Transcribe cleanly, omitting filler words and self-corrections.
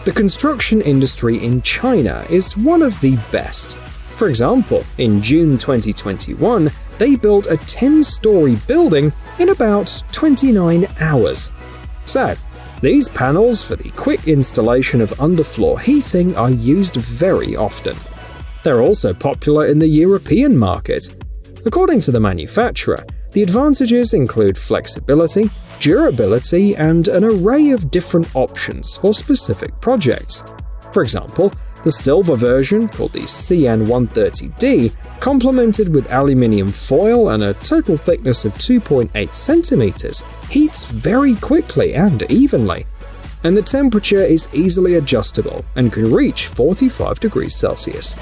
The construction industry in China is one of the best. For example, in June 2021, they built a 10-story building in about 29 hours. So, these panels for the quick installation of underfloor heating are used very often. They're also popular in the European market. According to the manufacturer, the advantages include flexibility, durability, and an array of different options for specific projects. For example, the silver version, called the CN130D, complemented with aluminium foil and a total thickness of 2.8 centimeters, heats very quickly and evenly. And the temperature is easily adjustable and can reach 45 degrees Celsius.